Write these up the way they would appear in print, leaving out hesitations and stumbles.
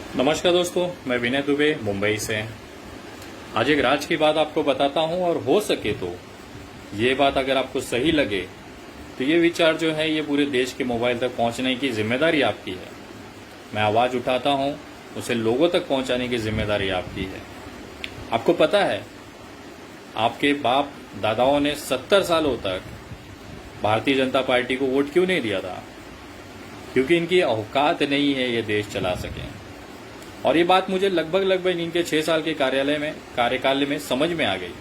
नमस्कार दोस्तों, मैं विनय दुबे मुंबई से। आज एक राज की बात आपको बताता हूं और हो सके तो ये बात अगर आपको सही लगे तो ये विचार जो है ये पूरे देश के मोबाइल तक पहुंचने की जिम्मेदारी आपकी है। मैं आवाज उठाता हूं, उसे लोगों तक पहुंचाने की जिम्मेदारी आपकी है। आपको पता है आपके बाप दादाओं ने 70 सालों तक भारतीय जनता पार्टी को वोट क्यों नहीं दिया था? क्योंकि इनकी औकात नहीं है ये देश चला सकें। और ये बात मुझे लगभग इनके 6 साल के कार्यकाल में समझ में आ गई।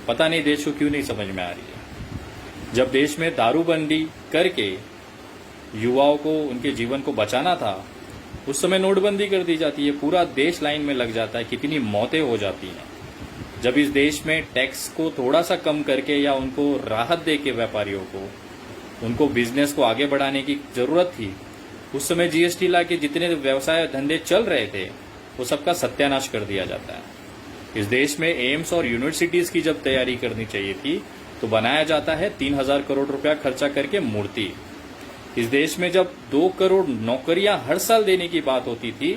पता नहीं देश को क्यों नहीं समझ में आ रही है। जब देश में दारूबंदी करके युवाओं को उनके जीवन को बचाना था, उस समय नोटबंदी कर दी जाती है, पूरा देश लाइन में लग जाता है, कितनी मौतें हो जाती हैं। जब इस देश में टैक्स को थोड़ा सा कम करके या उनको राहत दे के व्यापारियों को उनको बिजनेस को आगे बढ़ाने की जरूरत थी, उस समय जीएसटी ला के जितने व्यवसाय धंधे चल रहे थे वो सबका सत्यानाश कर दिया जाता है। इस देश में एम्स और यूनिवर्सिटीज की जब तैयारी करनी चाहिए थी तो बनाया जाता है 3000 करोड़ रुपया खर्चा करके मूर्ति। इस देश में जब 2 करोड़ नौकरियां हर साल देने की बात होती थी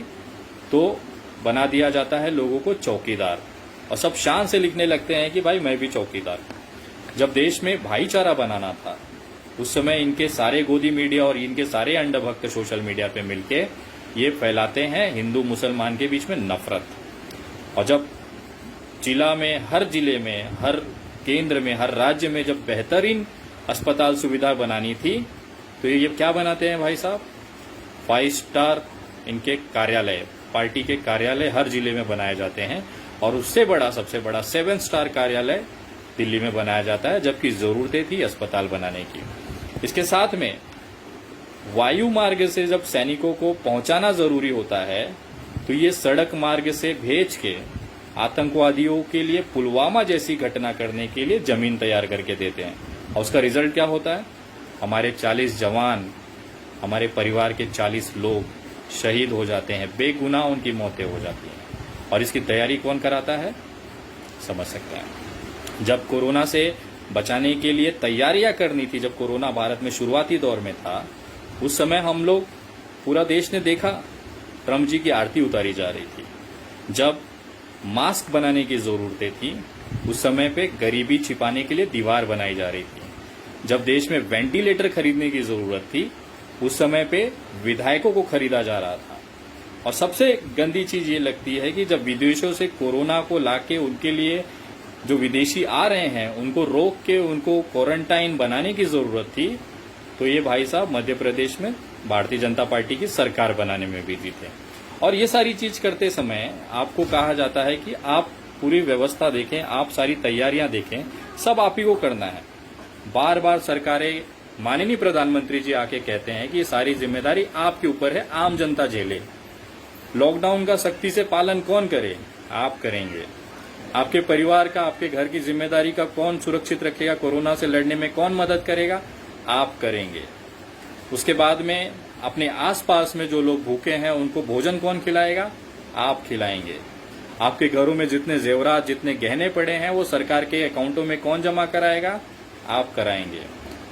तो बना दिया जाता है लोगों को चौकीदार, और सब शान से लिखने लगते हैं कि भाई मैं भी चौकीदार। जब देश में भाईचारा बनाना था उस समय इनके सारे गोदी मीडिया और इनके सारे अंडभक्त सोशल मीडिया पे मिलके ये फैलाते हैं हिंदू मुसलमान के बीच में नफरत। और जब हर जिले में, हर केंद्र में, हर राज्य में जब बेहतरीन अस्पताल सुविधा बनानी थी तो ये क्या बनाते हैं भाई साहब? 5 स्टार इनके कार्यालय, पार्टी के कार्यालय हर जिले में बनाए जाते हैं, और उससे बड़ा, सबसे बड़ा 7 स्टार कार्यालय दिल्ली में बनाया जाता है, जबकि जरूरतें थी अस्पताल बनाने की। इसके साथ में वायु मार्ग से जब सैनिकों को पहुंचाना जरूरी होता है तो ये सड़क मार्ग से भेज के आतंकवादियों के लिए पुलवामा जैसी घटना करने के लिए जमीन तैयार करके देते हैं। और उसका रिजल्ट क्या होता है? हमारे 40 जवान, हमारे परिवार के 40 लोग शहीद हो जाते हैं, बेगुनाह उनकी मौतें हो जाती हैं। और इसकी तैयारी कौन कराता है? समझ सकते हैं। जब कोरोना से बचाने के लिए तैयारियां करनी थी, जब कोरोना भारत में शुरुआती दौर में था, उस समय हम लोग, पूरा देश ने देखा ट्रम्प जी की आरती उतारी जा रही थी। जब मास्क बनाने की जरूरतें थी उस समय पे गरीबी छिपाने के लिए दीवार बनाई जा रही थी। जब देश में वेंटिलेटर खरीदने की जरूरत थी उस समय पे विधायकों को खरीदा जा रहा था। और सबसे गंदी चीज ये लगती है कि जब विदेशों से कोरोना को लाके उनके लिए, जो विदेशी आ रहे हैं उनको रोक के उनको क्वारंटाइन बनाने की जरूरत थी, तो ये भाई साहब मध्य प्रदेश में भारतीय जनता पार्टी की सरकार बनाने में बिजी थे। और ये सारी चीज करते समय आपको कहा जाता है कि आप पूरी व्यवस्था देखें, आप सारी तैयारियां देखें, सब आप ही को करना है। बार बार सरकारें, माननीय प्रधानमंत्री जी आके कहते हैं कि ये सारी जिम्मेदारी आपके ऊपर है, आम जनता झेले। लॉकडाउन का सख्ती से पालन कौन करे? आप करेंगे। आपके परिवार का, आपके घर की जिम्मेदारी का कौन सुरक्षित रखेगा? कोरोना से लड़ने में कौन मदद करेगा? आप करेंगे। उसके बाद में अपने आसपास में जो लोग भूखे हैं उनको भोजन कौन खिलाएगा? आप खिलाएंगे। आपके घरों में जितने जेवरात, जितने गहने पड़े हैं वो सरकार के अकाउंटों में कौन जमा कराएगा? आप कराएंगे।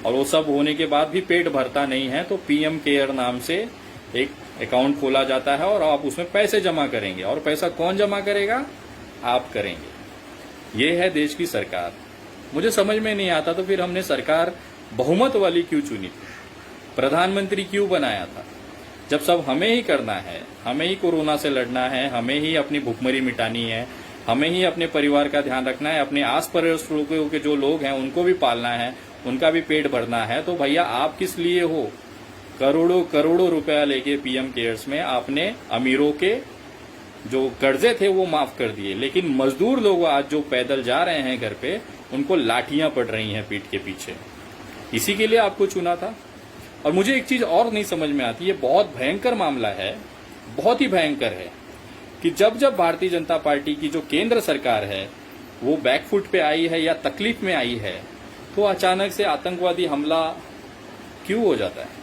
और वो सब होने के बाद भी पेट भरता नहीं है तो पीएम केयर नाम से एक अकाउंट खोला जाता है और आप उसमें पैसे जमा करेंगे। और पैसा कौन जमा करेगा? आप करेंगे। ये है देश की सरकार। मुझे समझ में नहीं आता तो फिर हमने सरकार बहुमत वाली क्यों चुनी थी? प्रधानमंत्री क्यों बनाया था? जब सब हमें ही करना है, हमें ही कोरोना से लड़ना है, हमें ही अपनी भुखमरी मिटानी है, हमें ही अपने परिवार का ध्यान रखना है, अपने आस पड़ोस के जो लोग हैं उनको भी पालना है, उनका भी पेट भरना है, तो भैया आप किस लिए हो? करोड़ों करोड़ों रुपया लेके पीएम केयर्स में आपने अमीरों के जो कर्जे थे वो माफ कर दिए, लेकिन मजदूर लोग आज जो पैदल जा रहे हैं घर पे, उनको लाठियां पड़ रही हैं पीठ के पीछे। इसी के लिए आपको चुना था। और मुझे एक चीज और नहीं समझ में आती, ये बहुत भयंकर मामला है, बहुत ही भयंकर है कि जब जब भारतीय जनता पार्टी की जो केंद्र सरकार है वो बैकफुट पे आई है या तकलीफ में आई है तो अचानक से आतंकवादी हमला क्यों हो जाता है?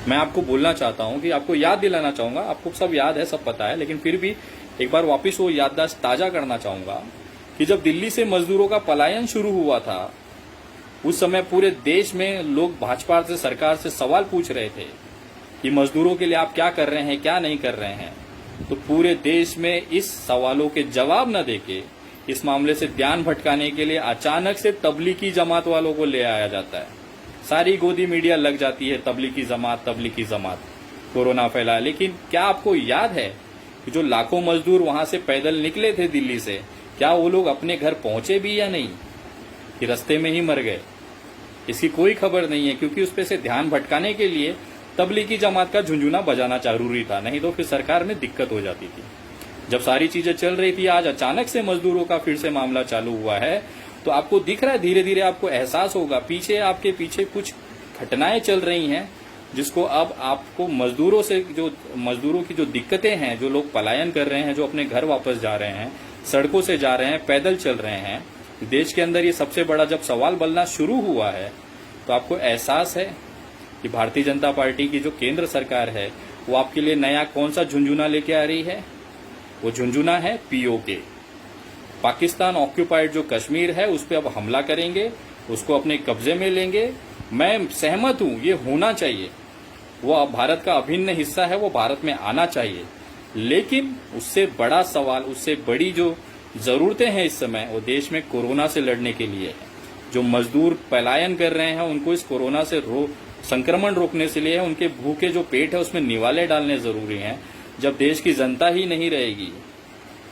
मैं आपको बोलना चाहता हूं कि आपको याद दिलाना चाहूंगा, आपको सब याद है, सब पता है, लेकिन फिर भी एक बार वापस वो याददाश्त ताजा करना चाहूंगा कि जब दिल्ली से मजदूरों का पलायन शुरू हुआ था उस समय पूरे देश में लोग भाजपा से, सरकार से सवाल पूछ रहे थे कि मजदूरों के लिए आप क्या कर रहे हैं, क्या नहीं कर रहे हैं। तो पूरे देश में इस सवालों के जवाब न देके इस मामले से ध्यान भटकाने के लिए अचानक से तबलीगी जमात वालों को ले आया जाता है। सारी गोदी मीडिया लग जाती है तबलीगी जमात कोरोना फैला। लेकिन क्या आपको याद है कि जो लाखों मजदूर वहां से पैदल निकले थे दिल्ली से, क्या वो लोग अपने घर पहुंचे भी या नहीं, कि रास्ते में ही मर गए? इसकी कोई खबर नहीं है, क्योंकि उस पे से ध्यान भटकाने के लिए तबलीगी जमात का झुंझुना बजाना जरूरी था, नहीं तो फिर सरकार में दिक्कत हो जाती थी। जब सारी चीजें चल रही थी, आज अचानक से मजदूरों का फिर से मामला चालू हुआ है, तो आपको दिख रहा है, धीरे धीरे आपको एहसास होगा, आपके पीछे कुछ घटनाएं चल रही हैं, जिसको अब आपको मजदूरों की जो दिक्कतें हैं, जो लोग पलायन कर रहे हैं, जो अपने घर वापस जा रहे हैं, सड़कों से जा रहे हैं, पैदल चल रहे हैं, देश के अंदर ये सबसे बड़ा जब सवाल बनना शुरू हुआ है, तो आपको एहसास है कि भारतीय जनता पार्टी की जो केंद्र सरकार है, वो आपके लिए नया कौन सा झुंझुना लेके आ रही है? वो झुंझुना है पीओके। पाकिस्तान ऑक्यूपाइड जो कश्मीर है, उस पर अब हमला करेंगे, उसको अपने कब्जे में लेंगे। मैं सहमत हूं, ये होना चाहिए, वो अब भारत का अभिन्न हिस्सा है, वो भारत में आना चाहिए। लेकिन उससे बड़ा सवाल, उससे बड़ी जो जरूरतें हैं इस समय, वो देश में कोरोना से लड़ने के लिए है। जो मजदूर पलायन कर रहे हैं, उनको इस कोरोना से संक्रमण रोकने से लिए, उनके भूखे जो पेट है उसमें निवाले डालने जरूरी हैं। जब देश की जनता ही नहीं रहेगी,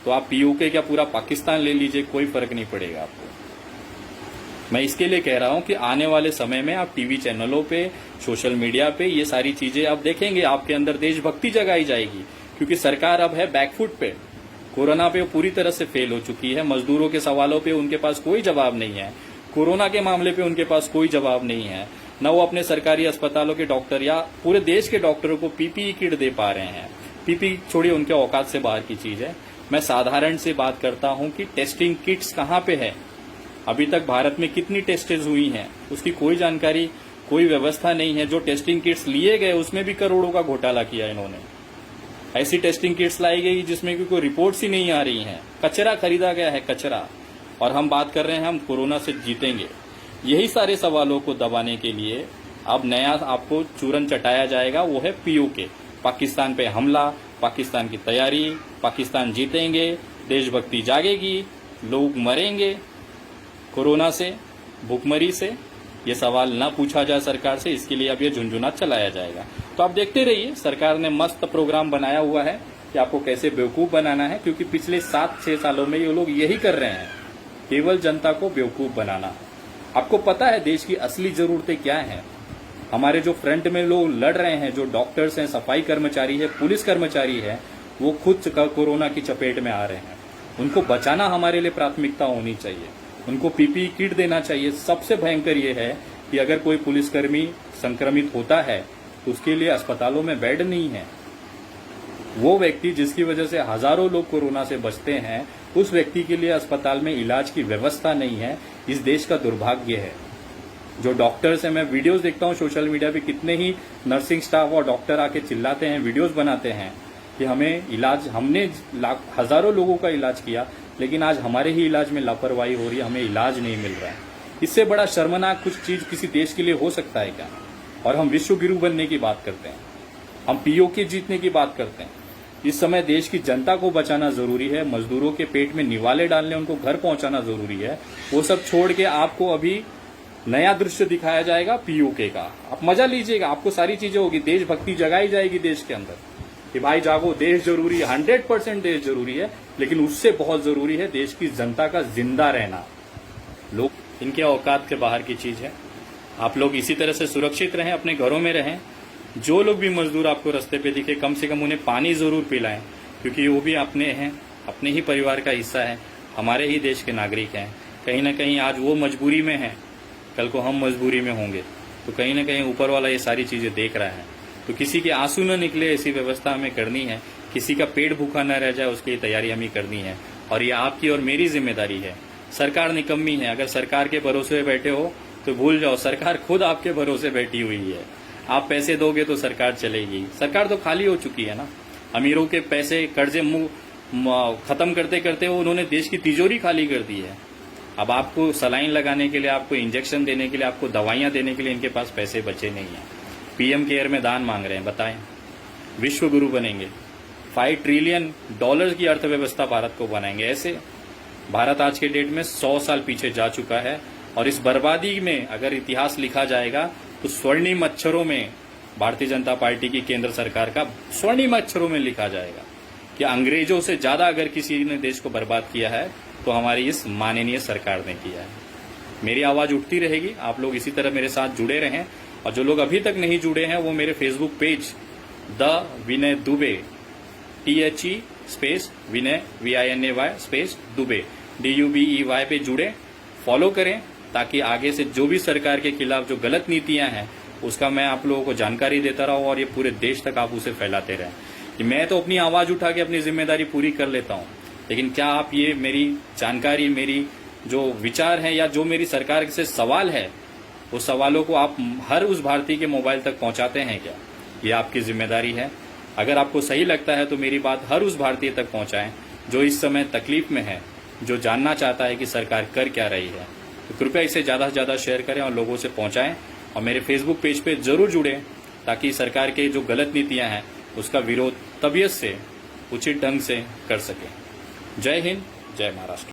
तो आप पीओके क्या पूरा पाकिस्तान ले लीजिए, कोई फर्क नहीं पड़ेगा आपको। मैं इसके लिए कह रहा हूं कि आने वाले समय में आप टीवी चैनलों पे, सोशल मीडिया पे ये सारी चीजें आप देखेंगे, आपके अंदर देशभक्ति जगाई जाएगी, क्योंकि सरकार अब है बैकफुट पे। कोरोना पे पूरी तरह से फेल हो चुकी है। मजदूरों के सवालों पे उनके पास कोई जवाब नहीं है, कोरोना के मामले पे उनके पास कोई जवाब नहीं है। न वो अपने सरकारी अस्पतालों के डॉक्टर या पूरे देश के डॉक्टरों को पीपीई किट दे पा रहे हैं। पीपीई छोड़िए, उनके औकात से बाहर की चीज है। मैं साधारण से बात करता हूं कि टेस्टिंग किट्स कहां पे है, अभी तक भारत में कितनी टेस्टेज हुई हैं, उसकी कोई जानकारी, कोई व्यवस्था नहीं है। जो टेस्टिंग किट्स लिए गए, उसमें भी करोड़ों का घोटाला किया इन्होंने। ऐसी टेस्टिंग किट्स लाई गई जिसमें की कोई रिपोर्ट्स ही नहीं आ रही हैं, कचरा खरीदा गया है, कचरा। और हम बात कर रहे हैं हम कोरोना से जीतेंगे। यही सारे सवालों को दबाने के लिए अब नया आपको चूरन चटाया जाएगा, वो है पीओके। पाकिस्तान पे हमला, पाकिस्तान की तैयारी, पाकिस्तान जीतेंगे, देशभक्ति जागेगी, लोग मरेंगे कोरोना से, भूखमरी से। ये सवाल न पूछा जाए सरकार से, इसके लिए अब ये झुंझुना चलाया जाएगा। तो आप देखते रहिए, सरकार ने मस्त प्रोग्राम बनाया हुआ है कि आपको कैसे बेवकूफ बनाना है, क्योंकि पिछले 7-6 सालों में ये लोग यही कर रहे हैं, केवल जनता को बेवकूफ बनाना। आपको पता है देश की असली जरूरतें क्या हैं? हमारे जो फ्रंट में लोग लड़ रहे हैं, जो डॉक्टर्स हैं, सफाई कर्मचारी है, पुलिस कर्मचारी है, वो खुद कोरोना की चपेट में आ रहे हैं। उनको बचाना हमारे लिए प्राथमिकता होनी चाहिए। उनको पीपीई किट देना चाहिए। सबसे भयंकर ये है कि अगर कोई पुलिसकर्मी संक्रमित होता है तो उसके लिए अस्पतालों में बेड नहीं है। वो व्यक्ति जिसकी वजह से हजारों लोग कोरोना से बचते हैं, उस व्यक्ति के लिए अस्पताल में इलाज की व्यवस्था नहीं है। इस देश का दुर्भाग्य है। जो डॉक्टर्स हैं, मैं वीडियोस देखता हूं सोशल मीडिया पे, कितने ही नर्सिंग स्टाफ और डॉक्टर आके चिल्लाते हैं, वीडियोस बनाते हैं कि हमें इलाज, हमने हजारों लोगों का इलाज किया, लेकिन आज हमारे ही इलाज में लापरवाही हो रही है, हमें इलाज नहीं मिल रहा है। इससे बड़ा शर्मनाक कुछ चीज किसी देश के लिए हो सकता है क्या? और हम विश्व गुरु बनने की बात करते हैं, हम पीओके जीतने की बात करते हैं। इस समय देश की जनता को बचाना जरूरी है, मजदूरों के पेट में निवाले डालने, उनको घर पहुंचाना जरूरी है। वो सब छोड़ के आपको अभी नया दृश्य दिखाया जाएगा पीओके का। आप मजा लीजिएगा, आपको सारी चीजें होगी, देशभक्ति जगाई जाएगी देश के अंदर कि भाई जागो, देश जरूरी है, 100% देश जरूरी है, लेकिन उससे बहुत जरूरी है देश की जनता का जिंदा रहना। लोग इनके औकात के बाहर की चीज है। आप लोग इसी तरह से सुरक्षित रहें, अपने घरों में रहें। जो लोग भी मजदूर आपको रास्ते पे दिखे, कम से कम उन्हें पानी जरूर पिलाएं, क्योंकि वो भी अपने हैं, अपने ही परिवार का हिस्सा है, हमारे ही देश के नागरिक हैं। कहीं ना कहीं आज वो मजबूरी में है, कल को हम मजबूरी में होंगे, तो कहीं ना कहीं ऊपर वाला ये सारी चीजें देख रहा है। तो किसी के आंसू न निकले, ऐसी व्यवस्था हमें करनी है। किसी का पेट भूखा न रह जाए, उसकी तैयारी हमें करनी है। और ये आपकी और मेरी जिम्मेदारी है। सरकार निकम्मी है। अगर सरकार के भरोसे बैठे हो तो भूल जाओ, सरकार खुद आपके भरोसे बैठी हुई है। आप पैसे दोगे तो सरकार चलेगी। सरकार तो खाली हो चुकी है ना। अमीरों के पैसे, कर्जे खत्म करते करते उन्होंने देश की तिजोरी खाली कर दी है। अब आपको सलाइन लगाने के लिए, आपको इंजेक्शन देने के लिए, आपको दवाइयां देने के लिए इनके पास पैसे बचे नहीं है। पीएम केयर में दान मांग रहे हैं, बताएं। विश्व गुरु बनेंगे, $5 ट्रिलियन की अर्थव्यवस्था भारत को बनाएंगे। ऐसे भारत आज के डेट में 100 साल पीछे जा चुका है और इस बर्बादी में अगर इतिहास लिखा जाएगा तो स्वर्णिम अक्षरों में भारतीय जनता पार्टी की केंद्र सरकार का स्वर्णिम अक्षरों में लिखा जाएगा कि अंग्रेजों से ज्यादा अगर किसी ने देश को बर्बाद किया है तो हमारी इस माननीय सरकार ने किया है। मेरी आवाज उठती रहेगी, आप लोग इसी तरह मेरे साथ जुड़े रहें। और जो लोग अभी तक नहीं जुड़े हैं वो मेरे Facebook page the Vinay Dubey THE space Vinay VINAY space Dubey DUBEY पे जुड़े, फॉलो करें ताकि आगे से जो भी सरकार के खिलाफ जो गलत नीतियां हैं उसका मैं आप लोगों को जानकारी देता रहूं और ये पूरे देश तक आप उसे फैलाते रहें। कि मैं तो अपनी आवाज उठा के अपनी जिम्मेदारी पूरी कर लेता हूं, लेकिन क्या आप ये मेरी जानकारी, मेरी जो विचार है या जो मेरी सरकार से सवाल है उस सवालों को आप हर उस भारतीय के मोबाइल तक पहुंचाते हैं क्या? ये आपकी जिम्मेदारी है। अगर आपको सही लगता है तो मेरी बात हर उस भारतीय तक पहुंचाएं जो इस समय तकलीफ में है, जो जानना चाहता है कि सरकार कर क्या रही है। तो कृपया इसे ज्यादा से ज्यादा शेयर करें और लोगों से पहुंचाएं और मेरे फेसबुक पेज पे जरूर जुड़ें ताकि सरकार के जो गलत नीतियां हैं उसका विरोध तबीयत से, उचित ढंग से कर सकें। जय हिंद, जय महाराष्ट्र।